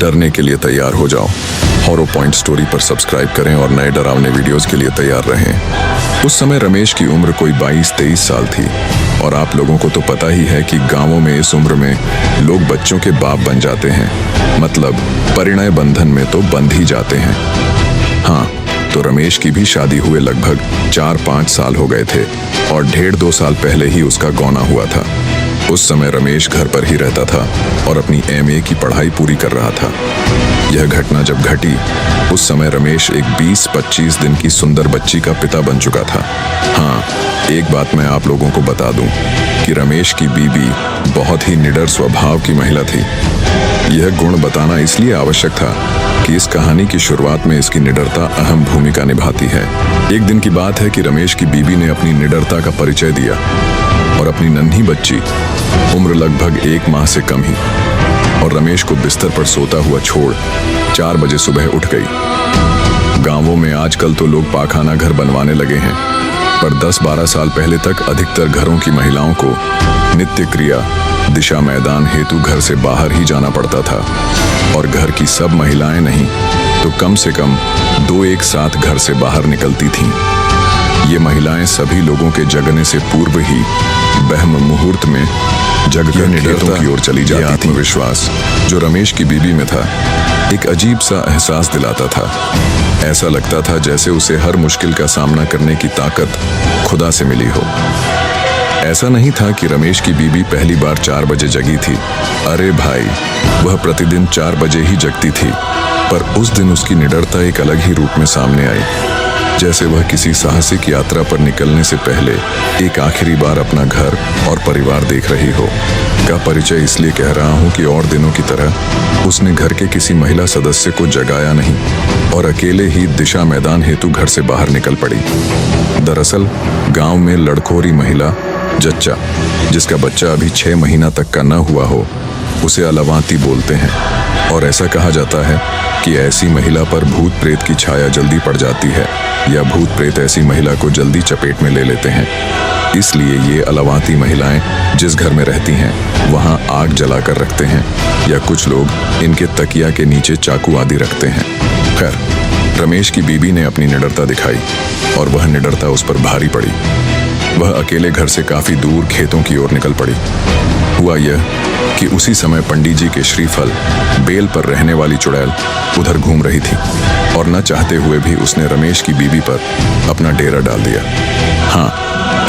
डरने के लिए तैयार हो जाओ। हॉरर पॉइंट स्टोरी पर सब्सक्राइब करें और नए डरावने वीडियोस के लिए तैयार रहें। उस समय रमेश की उम्र कोई 22-23 साल थी और आप लोगों को तो पता ही है कि गांवों में इस उम्र में लोग बच्चों के बाप बन जाते हैं, मतलब परिणय बंधन में तो बंध ही जाते हैं। हाँ, तो रमेश की भी शादी हुए लगभग 4-5 साल हो गए थे और 1.5-2 साल पहले ही उसका गौना हुआ था। उस समय रमेश घर पर ही रहता था और अपनी MA की पढ़ाई पूरी कर रहा था। यह घटना जब घटी उस समय रमेश एक 20-25 दिन की सुंदर बच्ची का पिता बन चुका था। हाँ, एक बात मैं आप लोगों को बता दूं कि रमेश की बीबी बहुत ही निडर स्वभाव की महिला थी। यह गुण बताना इसलिए आवश्यक था कि इस कहानी की शुरुआत में इसकी निडरता अहम भूमिका निभाती है। एक दिन की बात है कि रमेश की बीबी ने अपनी निडरता का परिचय दिया और अपनी नन्ही बच्ची, उम्र लगभग 1 माह से कम ही, और रमेश को बिस्तर पर सोता हुआ छोड़ 4 बजे सुबह उठ गई। गांवों में आजकल तो लोग पाखाना घर बनवाने लगे हैं, पर 10-12 साल पहले तक अधिकतर घरों की महिलाओं को नित्य क्रिया दिशा मैदान हेतु घर से बाहर ही जाना पड़ता था और घर की सब महिलाएं नहीं तो कम से कम 2 एक साथ घर से बाहर निकलती थीं। ये महिलाएं सभी लोगों के जगने से पूर्व ही ब्रह्म मुहूर्त में जगकर निडरता की ओर चली जाती थी। आत्मविश्वास जो रमेश की बीबी में था एक अजीब सा एहसास दिलाता था। ऐसा लगता था जैसे उसे हर मुश्किल का सामना करने की ताकत खुदा से मिली हो। ऐसा नहीं था कि रमेश की बीबी पहली बार 4 बजे जगी थी। अरे भाई, वह प्रतिदिन 4 बजे ही जगती थी, पर उस दिन उसकी निडरता एक अलग ही रूप में सामने आई, जैसे वह किसी साहसिक यात्रा पर निकलने से पहले एक आखिरी बार अपना घर और परिवार देख रही हो। का परिचय इसलिए कह रहा हूँ कि और दिनों की तरह उसने घर के किसी महिला सदस्य को जगाया नहीं और अकेले ही दिशा मैदान हेतु घर से बाहर निकल पड़ी। दरअसल गांव में लड़कोरी महिला जच्चा, जिसका बच्चा अभी 6 महीना तक का न हुआ हो, उसे अलवांती बोलते हैं और ऐसा कहा जाता है कि ऐसी महिला पर भूत प्रेत की छाया जल्दी पड़ जाती है या भूत प्रेत ऐसी महिला को जल्दी चपेट में ले लेते हैं। इसलिए ये अलवांती महिलाएं जिस घर में रहती हैं वहां आग जलाकर रखते हैं या कुछ लोग इनके तकिया के नीचे चाकू आदि रखते हैं। खैर, रमेश की बीबी ने अपनी निडरता दिखाई और वह निडरता उस पर भारी पड़ी। वह अकेले घर से काफी दूर खेतों की ओर निकल पड़ी। हुआ यह कि उसी समय पंडित जी के श्रीफल बेल पर रहने वाली चुड़ैल उधर घूम रही थी और न चाहते हुए भी उसने रमेश की बीबी पर अपना डेरा डाल दिया। हाँ,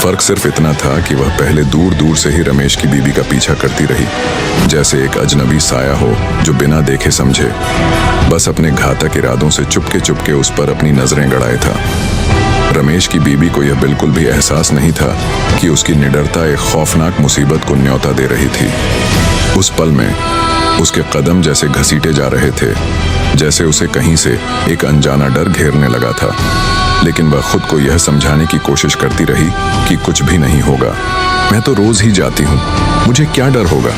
फर्क सिर्फ इतना था कि वह पहले दूर दूर से ही रमेश की बीबी का पीछा करती रही, जैसे एक अजनबी साया हो जो बिना देखे समझे बस अपने घातक इरादों से चुपके चुपके उस पर अपनी नजरें गड़ाए था। रमेश की बीबी को यह बिल्कुल भी एहसास नहीं था कि उसकी निडरता एक खौफनाक मुसीबत को न्योता दे रही थी। उस पल में उसके कदम जैसे घसीटे जा रहे थे, जैसे उसे कहीं से एक अनजाना डर घेरने लगा था, लेकिन वह खुद को यह समझाने की कोशिश करती रही कि कुछ भी नहीं होगा, मैं तो रोज ही जाती हूँ, मुझे क्या डर होगा।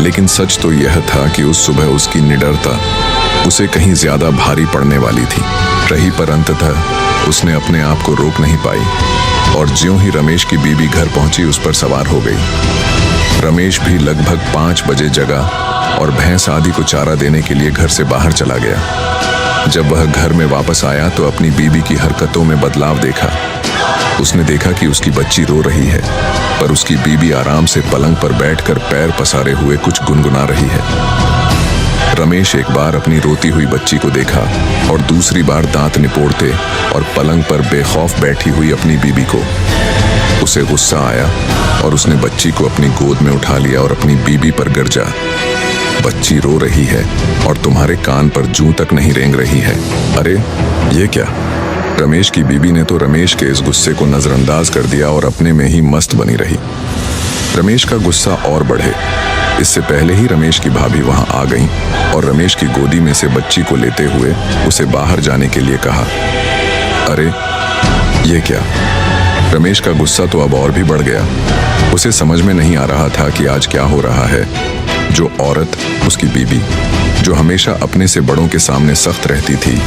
लेकिन सच तो यह था कि उस सुबह उसकी निडरता उसे कहीं ज्यादा भारी पड़ने वाली थी रही, पर अंततः उसने अपने आप को रोक नहीं पाई और ज्यों ही रमेश की बीबी घर पहुंची उस पर सवार हो गई। रमेश भी लगभग 5 बजे जगा और भैंस आदि को चारा देने के लिए घर से बाहर चला गया। जब वह घर में वापस आया तो अपनी बीबी की हरकतों में बदलाव देखा। उसने देखा कि उसकी बच्ची रो रही है, पर उसकी बीबी आराम से पलंग पर बैठकर पैर पसारे हुए कुछ गुनगुना रही है। रमेश एक बार अपनी रोती हुई बच्ची को देखा और दूसरी बार दांत निपोड़ते और पलंग पर बेखौफ बैठी हुई अपनी बीबी को। उसे गुस्सा आया और उसने बच्ची को अपनी गोद में उठा लिया और अपनी बीबी पर गरजा, बच्ची रो रही है और तुम्हारे कान पर जूं तक नहीं रेंग रही है। अरे ये क्या? रमेश की बीबी ने तो रमेश के इस गुस्से को नजरअंदाज कर दिया और अपने में ही मस्त बनी रही। रमेश का गुस्सा और बढ़े इससे पहले ही रमेश की भाभी वहां आ गईं और रमेश की गोदी में से बच्ची को लेते हुए उसे बाहर जाने के लिए कहा। अरे ये क्या? रमेश का गुस्सा तो अब और भी बढ़ गया। उसे समझ में नहीं आ रहा था कि आज क्या हो रहा है। जो औरत, उसकी बीबी, जो हमेशा अपने से बड़ों के सामने सख्त रहती थी,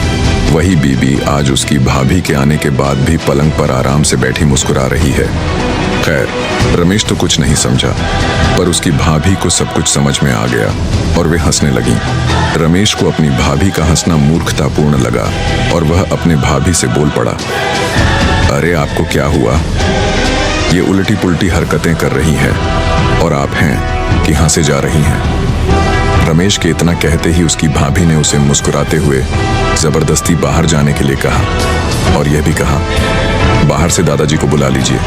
वही बीबी आज उसकी भाभी के आने के बाद भी पलंग पर आराम से बैठी मुस्कुरा रही है। खैर, रमेश तो कुछ नहीं समझा, पर उसकी भाभी को सब कुछ समझ में आ गया और वे हंसने लगी। रमेश को अपनी भाभी का हंसना मूर्खतापूर्ण लगा और वह अपने भाभी से बोल पड़ा, अरे आपको क्या हुआ? ये उल्टी पुल्टी हरकतें कर रही है और आप हैं कि हंसे जा रही हैं। रमेश के इतना कहते ही उसकी भाभी ने उसे मुस्कुराते हुए जबरदस्ती बाहर जाने के लिए कहा और यह भी कहा, बाहर से दादाजी को बुला लीजिए।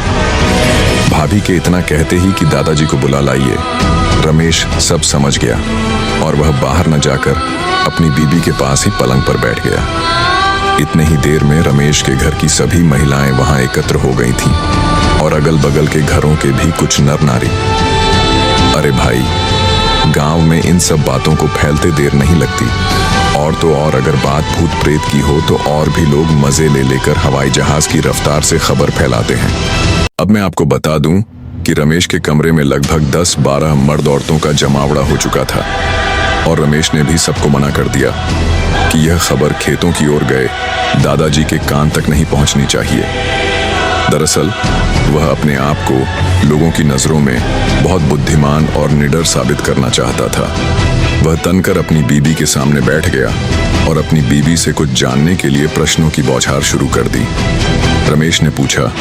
भाभी के इतना कहते ही कि दादाजी को बुला लाइए, रमेश सब समझ गया और वह बाहर न जाकर अपनी बीबी के पास ही पलंग पर बैठ गया। इतने ही देर में रमेश के घर की सभी महिलाएं वहां एकत्र हो गई थीं और अगल बगल के घरों के भी कुछ नर नारी। अरे भाई, गांव में इन सब बातों को फैलते देर नहीं लगती, और तो और अगर बात भूत प्रेत की हो तो और भी लोग मजे ले लेकर हवाई जहाज की रफ्तार से खबर फैलाते हैं। अब मैं आपको बता दूं कि रमेश के कमरे में लगभग 10-12 मर्द औरतों का जमावड़ा हो चुका था और रमेश ने भी सबको मना कर दिया कि यह खबर खेतों की ओर गए दादाजी के कान तक नहीं पहुंचनी चाहिए। दरअसल वह अपने आप को लोगों की नजरों में बहुत बुद्धिमान और निडर साबित करना चाहता था। वह तनकर अपनी बीबी के सामने बैठ गया और अपनी बीबी से कुछ जानने के लिए प्रश्नों की बौछार शुरू कर दी। रमेश ने पूछा,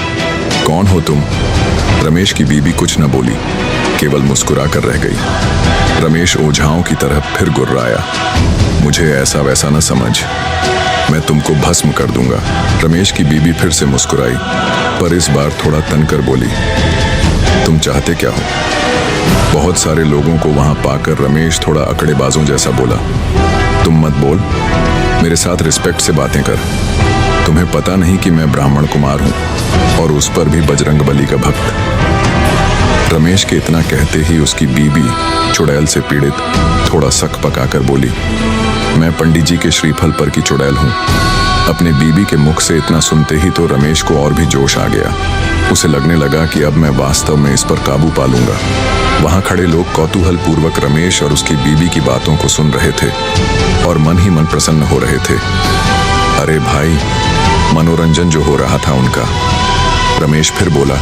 कौन हो तुम? रमेश की बीबी कुछ न बोली, केवल मुस्कुरा कर रह गई। रमेश ओझाओं की तरह फिर गुर्राया, मुझे ऐसा वैसा न समझ, मैं तुमको भस्म कर दूंगा। रमेश की बीबी फिर से मुस्कुराई, पर इस बार थोड़ा तनकर बोली, तुम चाहते क्या हो? बहुत सारे लोगों को वहां पाकर रमेश थोड़ा अकड़ेबाजों जैसा बोला, तुम मत बोल, मेरे साथ रिस्पेक्ट से बातें कर। तुम्हें पता नहीं कि मैं ब्राह्मण कुमार हूं और उस पर भी बजरंगबली का भक्त। रमेश के इतना कहते ही उसकी बीबी चुड़ैल से पीड़ित थोड़ा सक पकाकर बोली, मैं पंडित जी के श्रीफल पर की चुड़ैल हूं। अपने बीबी के मुख से इतना सुनते ही तो रमेश को और भी जोश आ गया। उसे लगने लगा कि अब मैं वास्तव में इस पर काबू पा लूंगा। वहां खड़े लोग कौतूहल पूर्वक रमेश और उसकी बीबी की बातों को सुन रहे थे और मन ही मन प्रसन्न हो रहे थे। अरे भाई, मनोरंजन जो हो रहा था उनका। रमेश फिर बोला,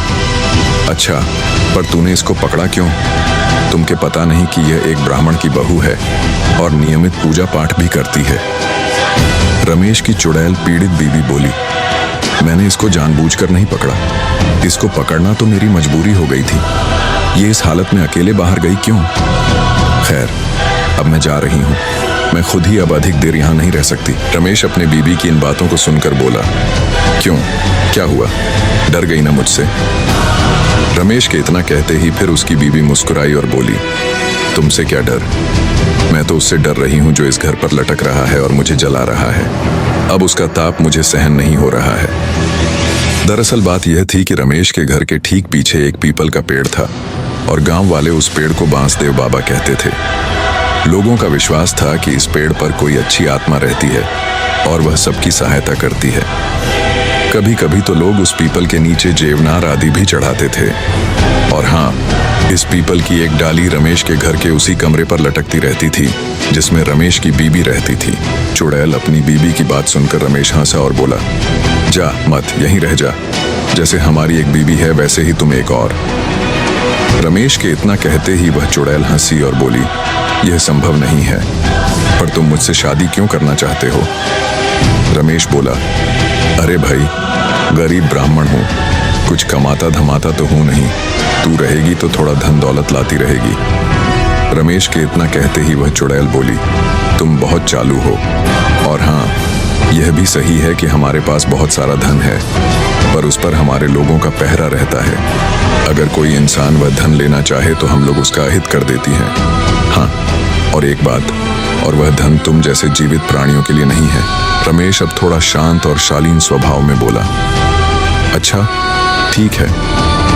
अच्छा, पर तूने इसको पकड़ा क्यों? तुमके पता नहीं कि यह एक ब्राह्मण की बहू है और नियमित पूजा पाठ भी करती है। रमेश की चुड़ैल पीड़ित बीबी बोली, मैंने इसको जानबूझकर नहीं पकड़ा, इसको पकड़ना तो मेरी मजबूरी हो गई थी। ये इस हालत में अकेले बाहर गई क्यों? खैर, अब मैं जा रही हूँ, मैं खुद ही अब अधिक देर यहाँ नहीं रह सकती। रमेश अपने बीबी की इन बातों को सुनकर बोला, क्यों, क्या हुआ? डर गई ना मुझसे? रमेश के इतना कहते ही फिर उसकी बीबी मुस्कुराई और बोली, तुमसे क्या डर? मैं तो उससे डर रही हूँ जो इस घर पर लटक रहा है और मुझे जला रहा है। अब उसका ताप मुझे सहन नहीं हो रहा है। दरअसल बात यह थी कि रमेश के घर के ठीक पीछे एक पीपल का पेड़ था और गांव वाले उस पेड़ को बांसदेव बाबा कहते थे। लोगों का विश्वास था कि इस पेड़ पर कोई अच्छी आत्मा रहती है और वह सबकी सहायता करती है। कभी कभी तो लोग उस पीपल के नीचे जेवनार आदि भी चढ़ाते थे। और हाँ, इस पीपल की एक डाली रमेश के घर के उसी कमरे पर लटकती रहती थी जिसमें रमेश की बीबी रहती थी। चुड़ैल अपनी बीबी की बात सुनकर रमेश हंसा और बोला, जा मत, यहीं रह जा, जैसे हमारी एक बीबी है वैसे ही तुम एक और। रमेश के इतना कहते ही वह चुड़ैल हंसी और बोली, यह संभव नहीं है, पर तुम मुझसे शादी क्यों करना चाहते हो? रमेश बोला, अरे भाई, गरीब ब्राह्मण हूँ, कुछ कमाता धमाता तो हूँ नहीं, तू रहेगी तो थोड़ा धन दौलत लाती रहेगी। रमेश के इतना कहते ही वह चुड़ैल बोली, तुम बहुत चालू हो, और हाँ, यह भी सही है कि हमारे पास बहुत सारा धन है, पर उस पर हमारे लोगों का पहरा रहता है। अगर कोई इंसान वह धन लेना चाहे तो हम लोग उसका अहित कर देती हैं। हाँ, और एक बात, और वह धन तुम जैसे जीवित प्राणियों के लिए नहीं है। रमेश अब थोड़ा शांत और शालीन स्वभाव में बोला, अच्छा ठीक है,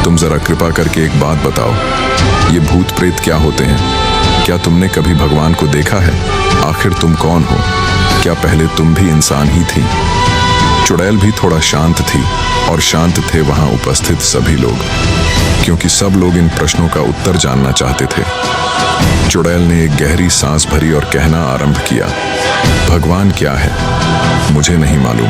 तुम जरा कृपा करके एक बात बताओ, ये भूत प्रेत क्या होते हैं? क्या तुमने कभी भगवान को देखा है? आखिर तुम कौन हो? क्या पहले तुम भी इंसान ही थी? चुड़ैल भी थोड़ा शांत थी और शांत थे वहां उपस्थित सभी लोग, क्योंकि सब लोग इन प्रश्नों का उत्तर जानना चाहते थे। चुड़ैल ने एक गहरी सांस भरी और कहना आरंभ किया, भगवान क्या है? मुझे नहीं मालूम।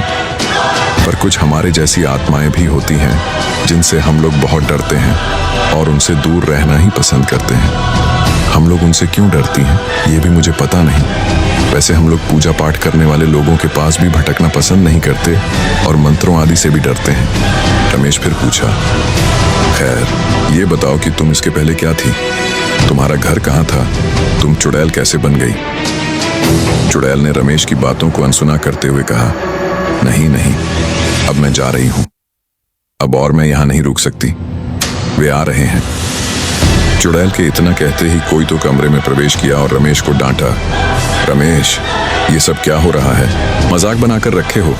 पर कुछ हमारे जैसी आत्माएं भी होती हैं जिनसे हम लोग बहुत डरते हैं और उनसे दूर रहना ही पसंद करते हैं। हम लोग उनसे क्यों डरती हैं ये भी मुझे पता नहीं। वैसे हम लोग पूजा पाठ करने वाले लोगों के पास भी भटकना पसंद नहीं करते और मंत्रों आदि से भी डरते हैं। रमेश फिर पूछा, खैर ये बताओ कि तुम इसके पहले क्या थी? तुम्हारा घर कहाँ था? तुम चुड़ैल कैसे बन गई? चुड़ैल ने रमेश की बातों को अनसुना करते हुए कहा, नहीं नहीं, अब मैं जा रही हूं। अब और मैं यहां नहीं रुक सकती। वे आ रहे हैं। चुड़ैल के इतना कहते ही कोई तो कमरे में प्रवेश किया और रमेश को डांटा, रमेश ये सब क्या हो रहा है? मजाक बनाकर रखे हो?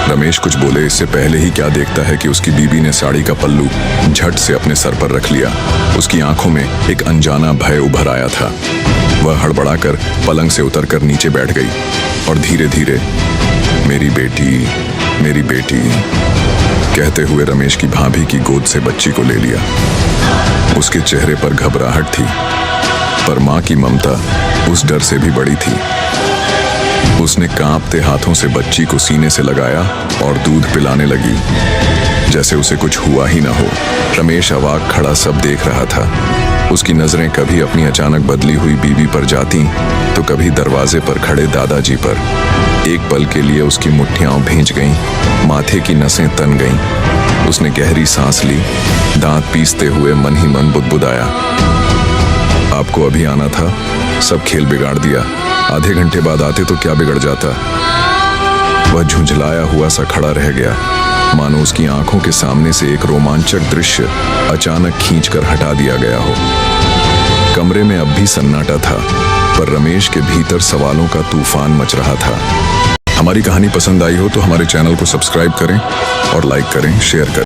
रमेश कुछ बोले इससे पहले ही क्या देखता है कि उसकी बीबी ने साड़ी का पल्लू झट से अपने सर पर रख लिया। उसकी आंखों में एक अनजाना भय उभर आया था। वह हड़बड़ाकर पलंग से उतरकर नीचे बैठ गई और धीरे धीरे मेरी बेटी कहते हुए रमेश की भाभी की गोद से बच्ची को ले लिया। उसके चेहरे पर घबराहट थी, पर मां की ममता उस डर से भी बड़ी थी। उसने कांपते हाथों से बच्ची को सीने से लगाया और दूध पिलाने लगी जैसे उसे कुछ हुआ ही ना हो। रमेश अवाक खड़ा सब देख रहा था। उसकी नजरें कभी अपनी अचानक बदली हुई बीवी पर जाती तो कभी दरवाजे पर खड़े दादाजी पर। एक पल के लिए उसकी मुट्ठियां भींच गईं, माथे की नसें तन गईं। उसने गहरी सांस ली, दांत पीसते हुए मन ही मन बुदबुदाया, आपको अभी आना था, सब खेल बिगाड़ दिया। आधे घंटे बाद आते तो क्या बिगड़ जाता। वह झुंझलाया हुआ सा खड़ा रह गया, मानो उसकी आंखों के सामने से एक रोमांचक दृश्य अचानक खींचकर हटा दिया गया हो। कमरे में अब भी सन्नाटा था, पर रमेश के भीतर सवालों का तूफान मच रहा था। हमारी कहानी पसंद आई हो तो हमारे चैनल को सब्सक्राइब करें और लाइक करें, शेयर करें।